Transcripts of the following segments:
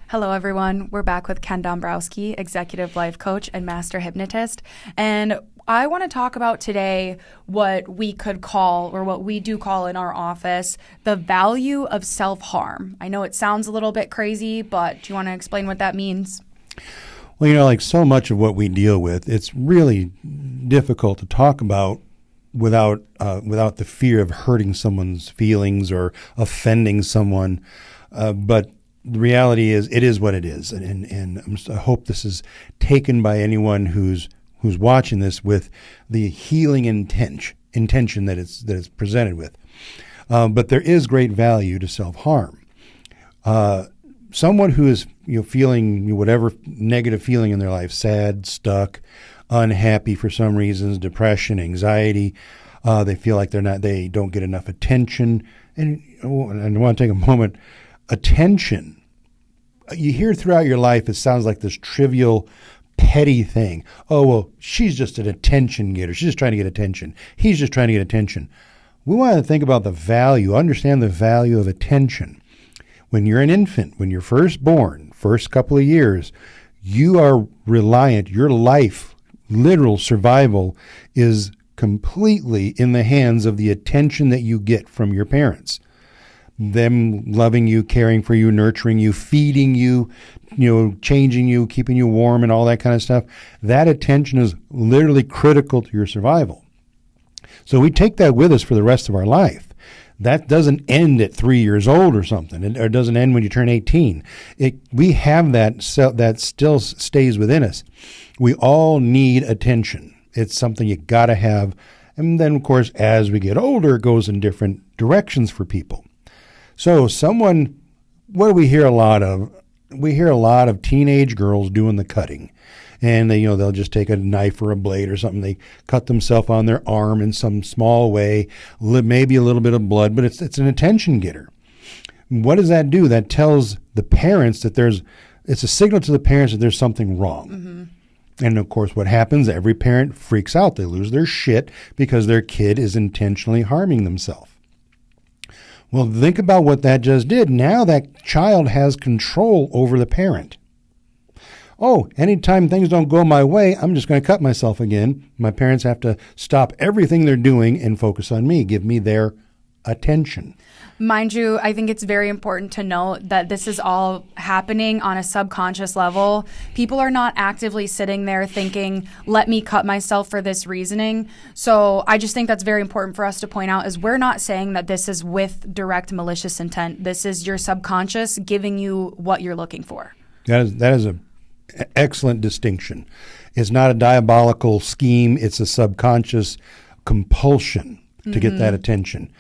Hello, everyone. We're back with Ken Dombrowski, Executive Life Coach and Master Hypnotist. And I want to talk about today what we could call, or what we do call in our office, the value of self-harm. I know it sounds a little bit crazy, but do you want to explain what that means? Well, like so much of what we deal with, it's really difficult to talk about without the fear of hurting someone's feelings or offending someone. But the reality is, it is what it is, and I hope this is taken by anyone who's watching this with the healing intention that it's presented with. But there is great value to self-harm. Someone who is feeling whatever negative feeling in their life, sad, stuck, unhappy for some reasons, depression, anxiety, they feel like they don't get enough attention, and I want to take a moment. Attention, you hear throughout your life, it sounds like this trivial, petty thing. Oh, well, she's just an attention getter. She's just trying to get attention. He's just trying to get attention. We want to think about the value, understand the value of attention. When you're an infant, when you're first born, first couple of years, you are reliant, your life, literal survival, is completely in the hands of the attention that you get from your parents. Them loving you, caring for you, nurturing you, feeding you, changing you, keeping you warm and all that kind of stuff. That attention is literally critical to your survival. So we take that with us for the rest of our life. That doesn't end at 3 years old or something, or doesn't end when you turn 18. We have that still stays within us. We all need attention. It's something you got to have. And then, of course, as we get older, it goes in different directions for people. So what do we hear a lot of? We hear a lot of teenage girls doing the cutting. And they'll just take a knife or a blade or something. They cut themselves on their arm in some small way, maybe a little bit of blood, but it's an attention getter. What does that do? That tells the parents that it's a signal to the parents that there's something wrong. Mm-hmm. And of course, what happens? Every parent freaks out. They lose their shit because their kid is intentionally harming themselves. Well, think about what that just did. Now that child has control over the parent. Oh, anytime things don't go my way, I'm just going to cut myself again. My parents have to stop everything they're doing and focus on me, give me their attention. Mind you, I think it's very important to note that this is all happening on a subconscious level. People are not actively sitting there thinking, let me cut myself for this reasoning. So I just think that's very important for us to point out, is we're not saying that this is with direct malicious intent. This is your subconscious giving you what you're looking for. That is an excellent distinction. It's not a diabolical scheme. It's a subconscious compulsion to get that attention.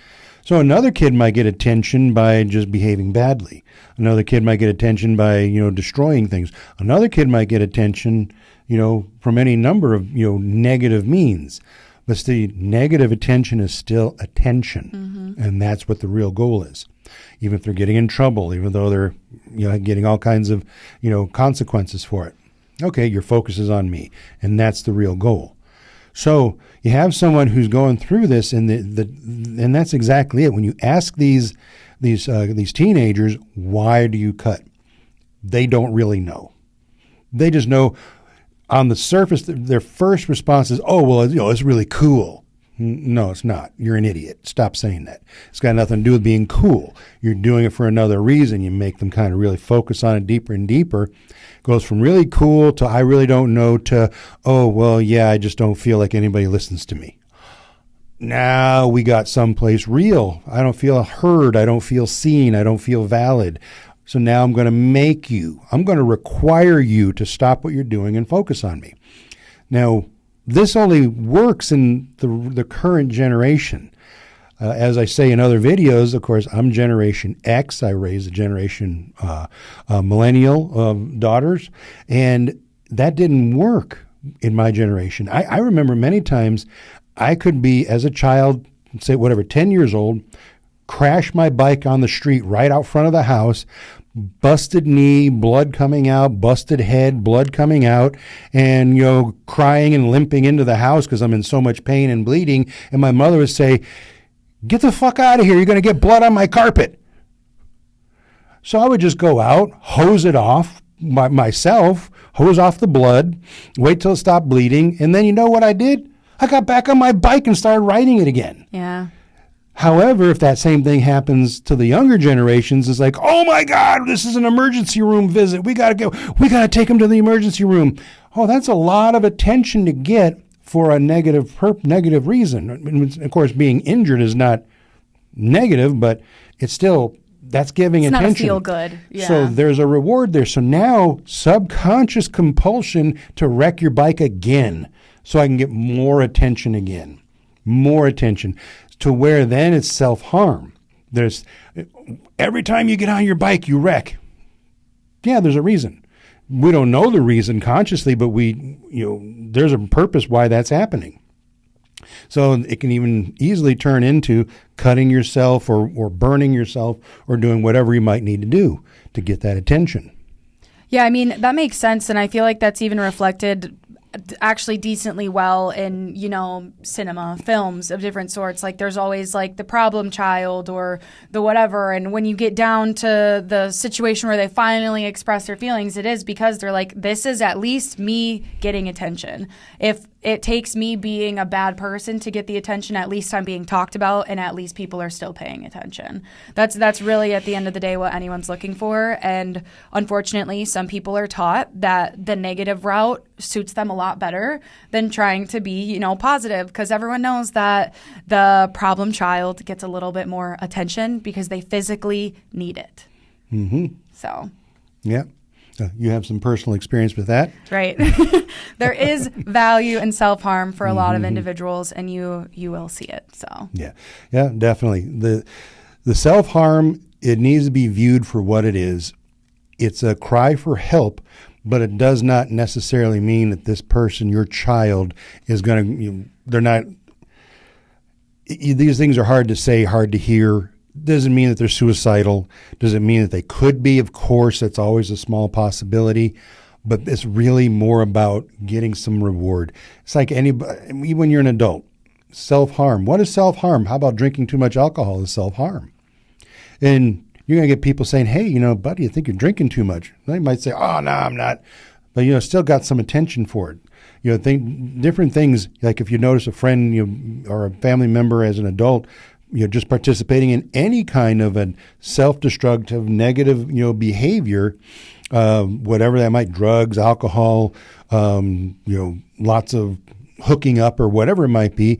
So another kid might get attention by just behaving badly. Another kid might get attention by, destroying things. Another kid might get attention, from any number of, negative means. But the negative attention is still attention. Mm-hmm. And that's what the real goal is. Even if they're getting in trouble, even though they're, getting all kinds of, consequences for it. Okay, your focus is on me. And that's the real goal. So you have someone who's going through this, and and that's exactly it. When you ask these teenagers, why do you cut? They don't really know. They just know on the surface. Their first response is, "Oh, well, it's really cool." No, it's not. You're an idiot. Stop saying that. It's got nothing to do with being cool. You're doing it for another reason. You make them kind of really focus on it deeper and deeper. It goes from really cool to I really don't know to, oh, well, yeah, I just don't feel like anybody listens to me. Now we got someplace real. I don't feel heard. I don't feel seen. I don't feel valid. So now I'm going to require you to stop what you're doing and focus on me. Now, this only works in the current generation. As I say in other videos, of course, I'm Generation X. I raised a generation millennial daughters, and that didn't work in my generation. I remember many times I could be, as a child, say 10 years old, crash my bike on the street right out front of the house, busted knee, blood coming out, busted head, blood coming out, and, crying and limping into the house because I'm in so much pain and bleeding. And my mother would say, "Get the fuck out of here. You're going to get blood on my carpet." So I would just go out, hose it off myself, hose off the blood, wait till it stopped bleeding. And then you know what I did? I got back on my bike and started riding it again. Yeah. However, if that same thing happens to the younger generations, it's like, oh my God, this is an emergency room visit. We got to take them to the emergency room. Oh, that's a lot of attention to get for a negative reason. And of course, being injured is not negative, but it's still, that's giving attention. It's not a feel good. Yeah. So there's a reward there. So now subconscious compulsion to wreck your bike again so I can get more attention again, more attention. To where then it's self-harm. There's every time you get on your bike, you wreck. Yeah, there's a reason. We don't know the reason consciously, but there's a purpose why that's happening. So it can even easily turn into cutting yourself or burning yourself or doing whatever you might need to do to get that attention. Yeah, I mean, that makes sense. And I feel like that's even reflected actually decently well in, cinema, films of different sorts. Like there's always like the problem child or the whatever. And when you get down to the situation where they finally express their feelings, it is because they're like, this is at least me getting attention. If it takes me being a bad person to get the attention, at least I'm being talked about and at least people are still paying attention. That's really at the end of the day what anyone's looking for. And unfortunately, some people are taught that the negative route suits them a lot better than trying to be, positive, because everyone knows that the problem child gets a little bit more attention because they physically need it. Mm-hmm. So. Yeah. You have some personal experience with that. Right. There is value in self-harm for a lot of individuals, and you will see it. So yeah, definitely. The self-harm, it needs to be viewed for what it is. It's a cry for help, but it does not necessarily mean that this person, your child, is going to, they're not, these things are hard to say, hard to hear. Doesn't mean that they're suicidal. Doesn't mean that they could be. Of course, that's always a small possibility. But it's really more about getting some reward. It's like anybody, when you're an adult, self-harm. What is self-harm? How about drinking too much alcohol is self-harm? And you're going to get people saying, hey, buddy, I think you're drinking too much. They might say, oh, no, I'm not. But, still got some attention for it. Think different things. Like if you notice a friend or a family member as an adult, just participating in any kind of a self-destructive, negative, behavior, whatever that might, drugs, alcohol, lots of hooking up or whatever it might be.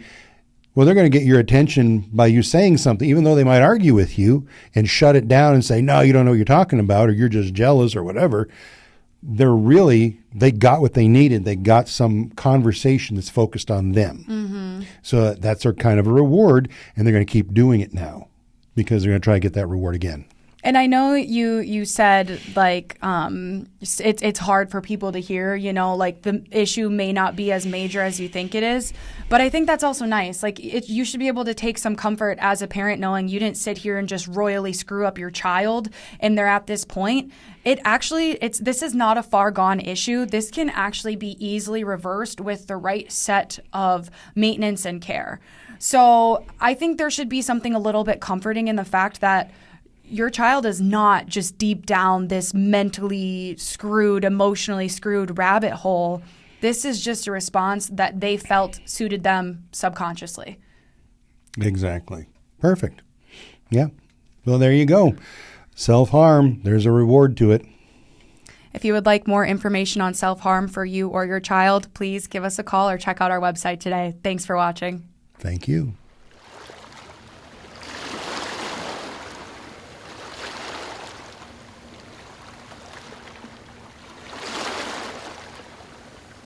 Well, they're going to get your attention by you saying something, even though they might argue with you and shut it down and say, no, you don't know what you're talking about, or you're just jealous or whatever. They got what they needed. They got some conversation that's focused on them. Mm-hmm. So that's their kind of a reward, and they're going to keep doing it now because they're going to try to get that reward again. And I know you said like it's hard for people to hear, like the issue may not be as major as you think it is. But I think that's also nice. Like you should be able to take some comfort as a parent knowing you didn't sit here and just royally screw up your child and they're at this point. This is not a far gone issue. This can actually be easily reversed with the right set of maintenance and care. So I think there should be something a little bit comforting in the fact that your child is not just deep down this mentally screwed, emotionally screwed rabbit hole. This is just a response that they felt suited them subconsciously. Exactly. Perfect. Yeah. Well, there you go. Self-harm, there's a reward to it. If you would like more information on self-harm for you or your child, please give us a call or check out our website today. Thanks for watching. Thank you.